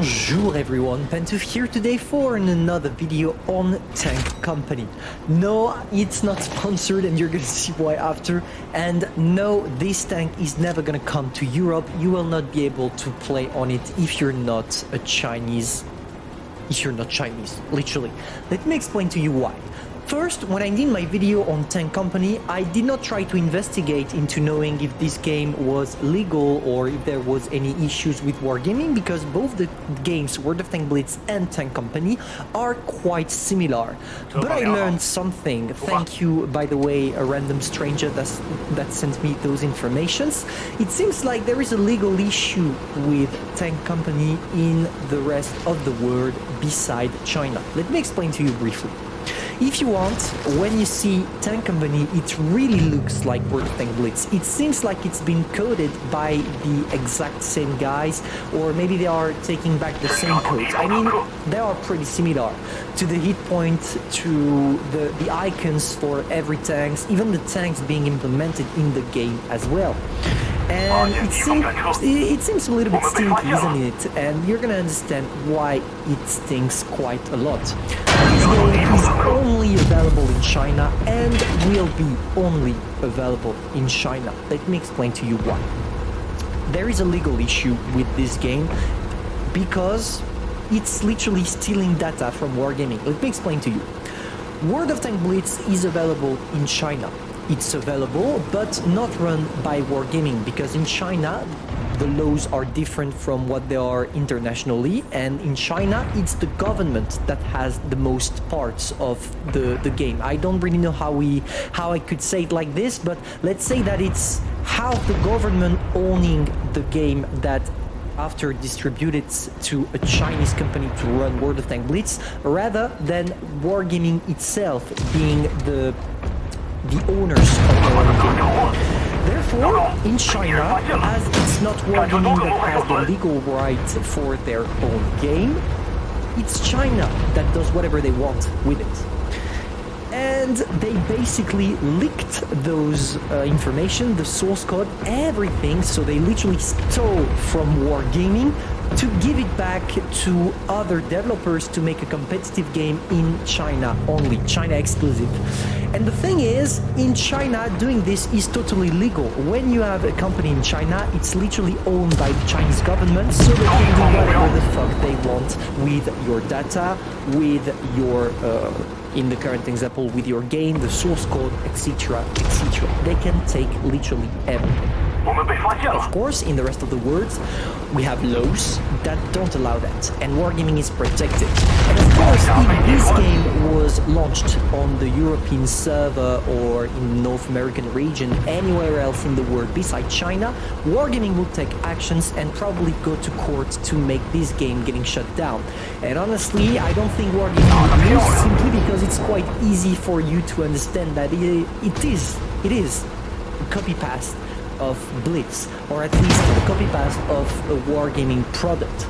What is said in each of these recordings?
Bonjour everyone, Pantoufleee here today for another video on Tank Company. No, it's not sponsored and you're gonna see why after. And no, this tank is never gonna come to Europe. You will not be able to play on it if you're not a Chinese. Literally. Let me explain to you why. First, when I did my video on Tank Company, I did not try to investigate into knowing if this game was legal or if there was any issues with wargaming, because both the games, World of Tank Blitz and Tank Company, are quite similar. But I learned something. Thank you, by the way, a random stranger that sent me those informations. It seems like there is a legal issue with Tank Company in the rest of the world beside China. Let me explain to you briefly. If you want, when you see Tank Company, it really looks like World of Tank Blitz. It seems like it's been coded by the exact same guys, or maybe they are taking back the same codes. I mean, they are pretty similar to the hit point, to the icons for every tanks, even the tanks being implemented in the game as well. And it seems a little bit stinky, isn't it? And you're gonna understand why it stinks quite a lot. This game is only available in China and will be only available in China. Let me explain to you why. There is a legal issue with this game because it's literally stealing data from wargaming. Let me explain to you. World of Tank Blitz is available in China. It's available, but not run by wargaming, because in China the laws are different from what they are internationally, and in China it's the government that has the most parts of the game. I don't really know how I could say it like this, but let's say that it's half the government owning the game that after distributed to a Chinese company to run World of Tank Blitz, rather than wargaming itself being the owners of the own game. Therefore, in China, as it's not wargaming that has the legal right for their own game, it's China that does whatever they want with it. And they basically leaked those information, the source code, everything, so they literally stole from wargaming to give it back to other developers to make a competitive game in China only, China exclusive. And the thing is, in China, doing this is totally legal. When you have a company in China, it's literally owned by the Chinese government, so they can do whatever the fuck they want with your data, with your, in the current example, with your game, the source code, etc., etc. They can take literally everything. Of course, in the rest of the world, we have laws that don't allow that, and wargaming is protected. And of course, if this game was launched on the European server or in North American region, anywhere else in the world beside China, wargaming will take actions and probably go to court to make this game getting shut down. And honestly, I don't think wargaming would lose, simply because it's quite easy for you to understand that it is a copy-paste of Blitz, or at least a copy-paste of a wargaming product.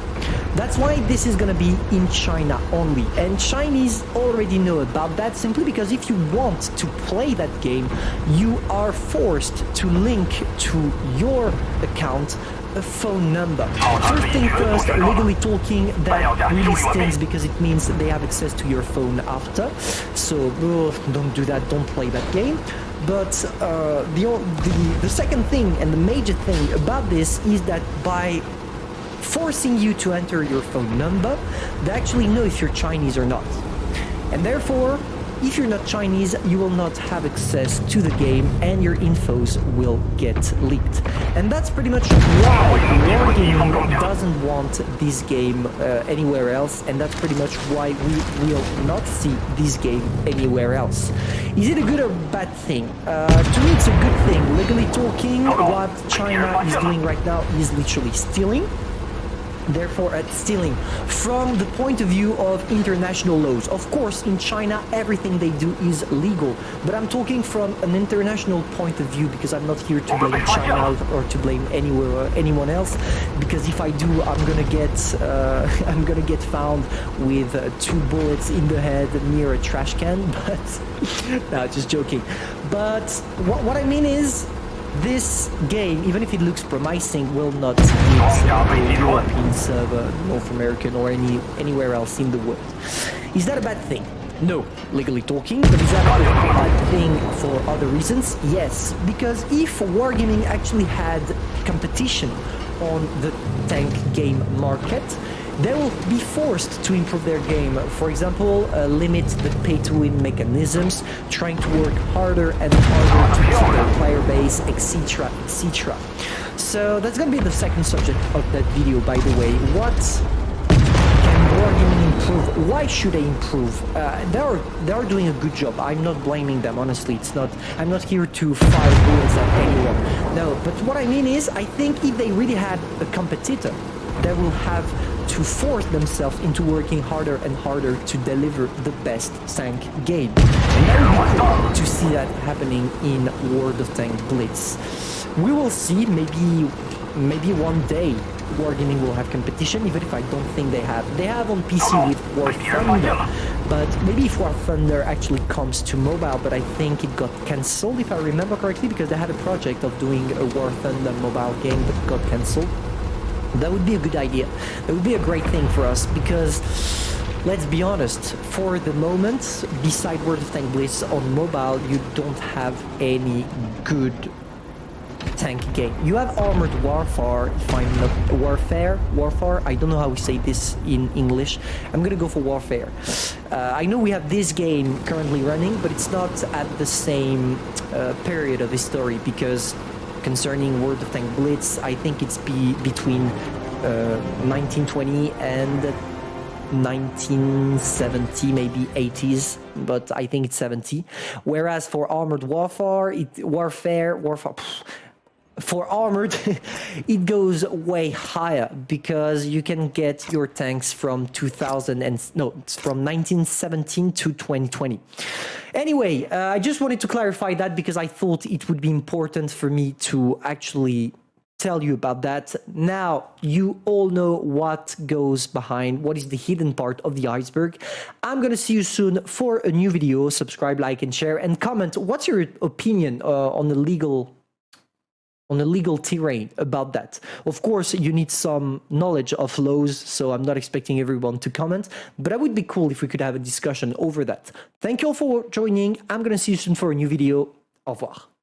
That's why this is gonna be in China only, and Chinese already know about that, simply because if you want to play that game, you are forced to link to your account a phone number. First thing first, legally talking, that really stinks, because it means they have access to your phone after. So don't do that, don't play that game. But the second thing and the major thing about this is that by forcing you to enter your phone number, they actually know if you're Chinese or not. And therefore, if you're not Chinese, you will not have access to the game and your infos will get leaked. And that's pretty much why wargaming doesn't want this game anywhere else, and that's pretty much why we will not see this game anywhere else. Is it a good or bad thing? To me, it's a good thing. Legally talking, what China is doing right now is literally stealing. Therefore, at stealing from the point of view of international laws. Of course, in China, everything they do is legal, but I'm talking from an international point of view, because I'm not here to blame China or to blame anyone else, because if I do, I'm gonna get found with 2 bullets in the head near a trash can. But no, just joking. But what I mean is, this game, even if it looks promising, will not hit a European server, North American, or anywhere else in the world. Is that a bad thing? No, legally talking, but is that a bad thing for other reasons? Yes, because if Wargaming actually had competition on the tank game market, they will be forced to improve their game. For example, limit the pay-to-win mechanisms, trying to work harder and harder to keep their player base, etc., etc. So that's going to be the second subject of that video, by the way. What can Wargaming improve? Why should they improve? They are doing a good job. I'm not blaming them, honestly. I'm not here to fire bullets at anyone. No, but what I mean is, I think if they really had a competitor, they will have to force themselves into working harder and harder to deliver the best tank game. And that would be cool to see that happening in World of Tanks Blitz. We will see, maybe one day Wargaming will have competition, even if I don't think they have. They have on PC with War Thunder, but maybe if War Thunder actually comes to mobile, but I think it got cancelled, if I remember correctly, because they had a project of doing a War Thunder mobile game, but it got cancelled. That would be a good idea. That would be a great thing for us, because let's be honest, for the moment, beside World of Tanks Blitz on mobile, you don't have any good tank game. You have Armored Warfare, if I'm not Warfare, I don't know how we say this in English. I'm gonna go for Warfare. I know we have this game currently running, but it's not at the same period of history, because concerning World of Tanks Blitz, I think it's between 1920 and 1970, maybe 80s, but I think it's 70. Whereas for Armored Warfare, for Armored, it goes way higher, because you can get your tanks from from 1917 to 2020. Anyway, I just wanted to clarify that, because I thought it would be important for me to actually tell you about that. Now you all know what goes behind, what is the hidden part of the iceberg. I'm gonna see you soon for a new video. Subscribe, like, and share, and comment. What's your opinion on the legal terrain about that? Of course, you need some knowledge of laws, so I'm not expecting everyone to comment, but that would be cool if we could have a discussion over that. Thank you all for joining. I'm gonna see you soon for a new video. Au revoir.